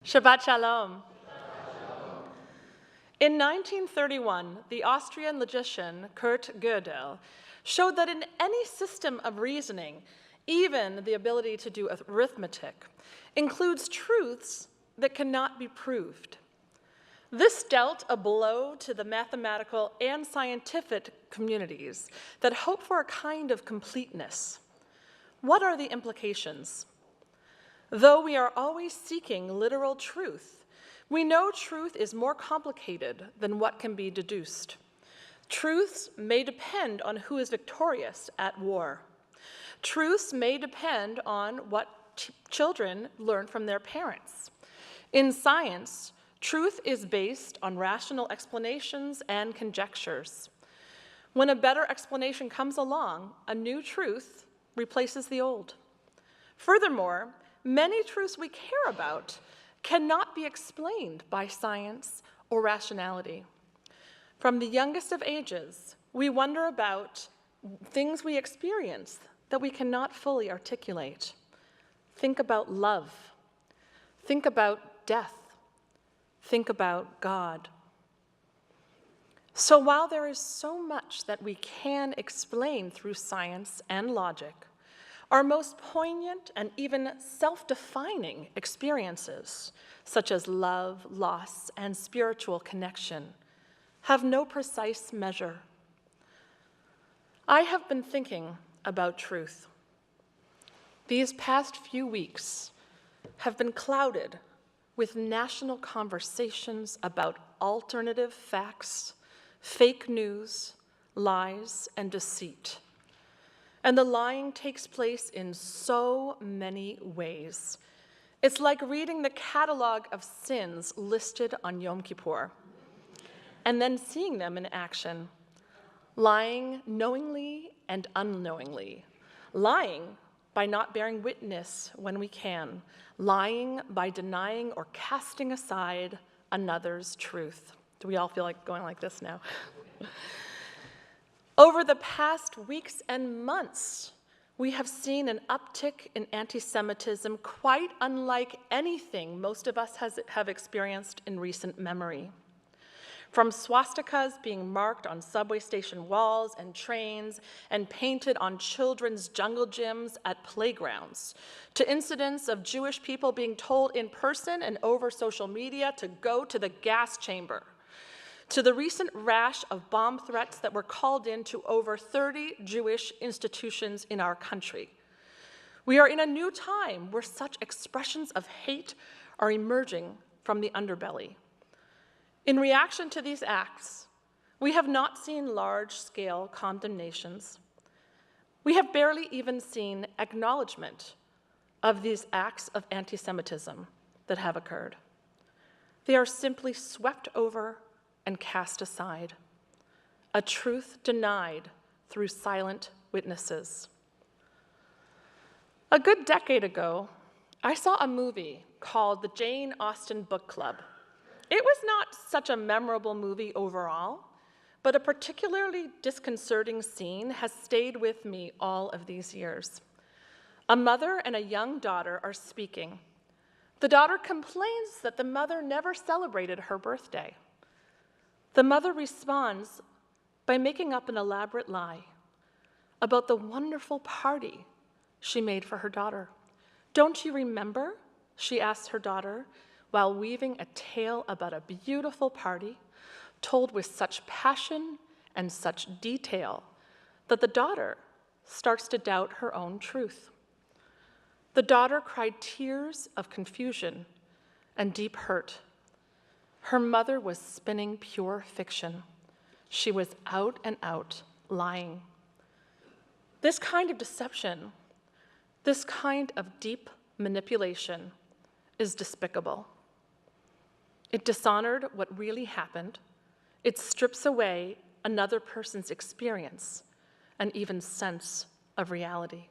Shabbat Shalom. In 1931, the Austrian logician Kurt Gödel showed that in any system of reasoning, even the ability to do arithmetic includes truths that cannot be proved. This dealt a blow to the mathematical and scientific communities that hope for a kind of completeness. What are the implications? Though we are always seeking literal truth, we know truth is more complicated than what can be deduced. Truths may depend on who is victorious at war. Truths may depend on what children learn from their parents. In science, truth is based on rational explanations and conjectures. When a better explanation comes along, a new truth replaces the old. Furthermore, many truths we care about cannot be explained by science or rationality. From the youngest of ages, we wonder about things we experience that we cannot fully articulate. Think about love. Think about death. Think about God. So while there is so much that we can explain through science and logic, our most poignant and even self-defining experiences, such as love, loss, and spiritual connection, have no precise measure. I have been thinking about truth. These past few weeks have been clouded with national conversations about alternative facts, fake news, lies, and deceit. And the lying takes place in so many ways. It's like reading the catalog of sins listed on Yom Kippur and then seeing them in action. Lying knowingly and unknowingly. Lying by not bearing witness when we can. Lying by denying or casting aside another's truth. Do we all feel like going like this now? Over the past weeks and months, we have seen an uptick in anti-Semitism quite unlike anything most of us have experienced in recent memory. From swastikas being marked on subway station walls and trains and painted on children's jungle gyms at playgrounds, to incidents of Jewish people being told in person and over social media to go to the gas chamber, to the recent rash of bomb threats that were called in to over 30 Jewish institutions in our country. We are in a new time where such expressions of hate are emerging from the underbelly. In reaction to these acts, we have not seen large-scale condemnations. We have barely even seen acknowledgement of these acts of anti-Semitism that have occurred. They are simply swept over and cast aside, a truth denied through silent witnesses. A good decade ago, I saw a movie called The Jane Austen Book Club. It was not such a memorable movie overall, but a particularly disconcerting scene has stayed with me all of these years. A mother and a young daughter are speaking. The daughter complains that the mother never celebrated her birthday. The mother responds by making up an elaborate lie about the wonderful party she made for her daughter. "Don't you remember?" she asks her daughter, while weaving a tale about a beautiful party told with such passion and such detail that the daughter starts to doubt her own truth. The daughter cried tears of confusion and deep hurt. Her mother was spinning pure fiction. She was out and out lying. This kind of deception, this kind of deep manipulation is despicable. It dishonored what really happened. It strips away another person's experience and even sense of reality.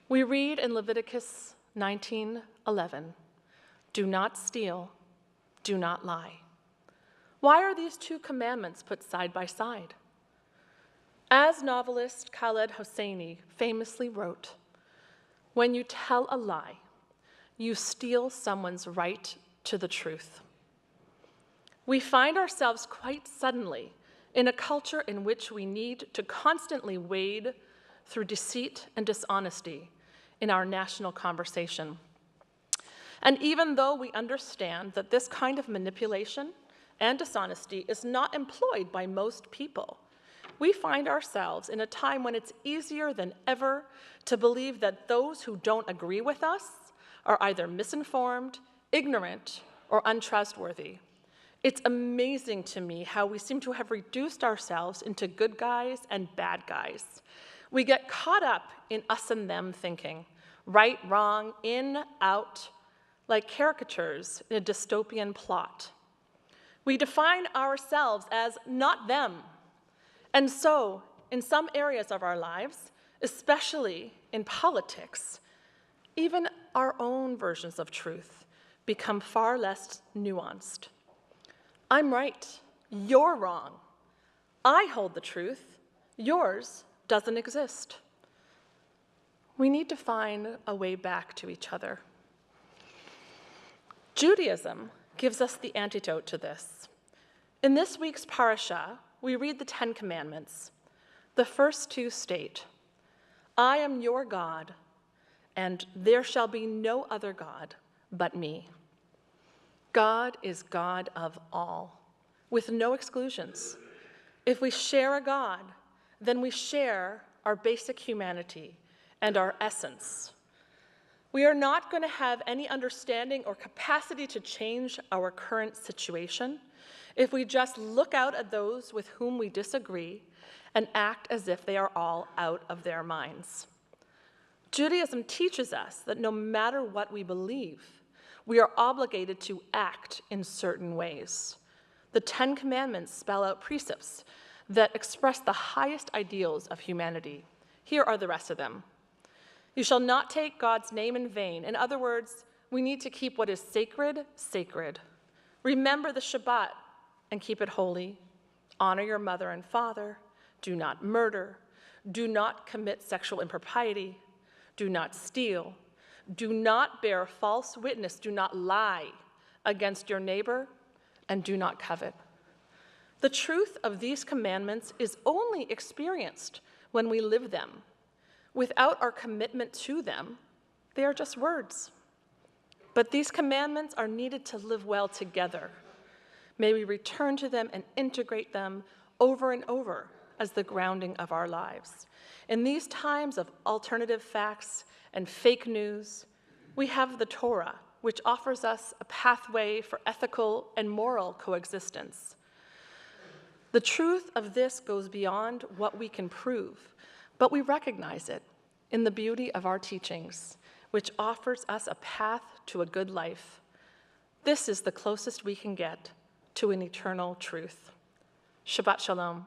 We read in Leviticus 19:11, "Do not steal, do not lie." Why are these two commandments put side by side? As novelist Khaled Hosseini famously wrote, "When you tell a lie, you steal someone's right to the truth. We find ourselves quite suddenly in a culture in which we need to constantly wade through deceit and dishonesty in our national conversation. And even though we understand that this kind of manipulation and dishonesty is not employed by most people, we find ourselves in a time when it's easier than ever to believe that those who don't agree with us are either misinformed, ignorant, or untrustworthy. It's amazing to me how we seem to have reduced ourselves into good guys and bad guys. We get caught up in us and them thinking, right, wrong, in, out, like caricatures in a dystopian plot. We define ourselves as not them. And so, in some areas of our lives, especially in politics, even our own versions of truth become far less nuanced. I'm right, you're wrong. I hold the truth, yours doesn't exist. We need to find a way back to each other. Judaism gives us the antidote to this. In this week's parasha, we read the 10 Commandments. The first two state, I am your God, and there shall be no other God but me. God is God of all, with no exclusions. If we share a God, then we share our basic humanity and our essence. We are not going to have any understanding or capacity to change our current situation if we just look out at those with whom we disagree and act as if they are all out of their minds. Judaism teaches us that no matter what we believe, we are obligated to act in certain ways. The 10 Commandments spell out precepts that express the highest ideals of humanity. Here are the rest of them. You shall not take God's name in vain. In other words, we need to keep what is sacred, sacred. Remember the Shabbat and keep it holy. Honor your mother and father. Do not murder. Do not commit sexual impropriety. Do not steal. Do not bear false witness. Do not lie against your neighbor, and do not covet. The truth of these commandments is only experienced when we live them. Without our commitment to them, they are just words. But these commandments are needed to live well together. May we return to them and integrate them over and over as the grounding of our lives. In these times of alternative facts and fake news, we have the Torah, which offers us a pathway for ethical and moral coexistence. The truth of this goes beyond what we can prove, but we recognize it in the beauty of our teachings, which offers us a path to a good life. This is the closest we can get to an eternal truth. Shabbat Shalom.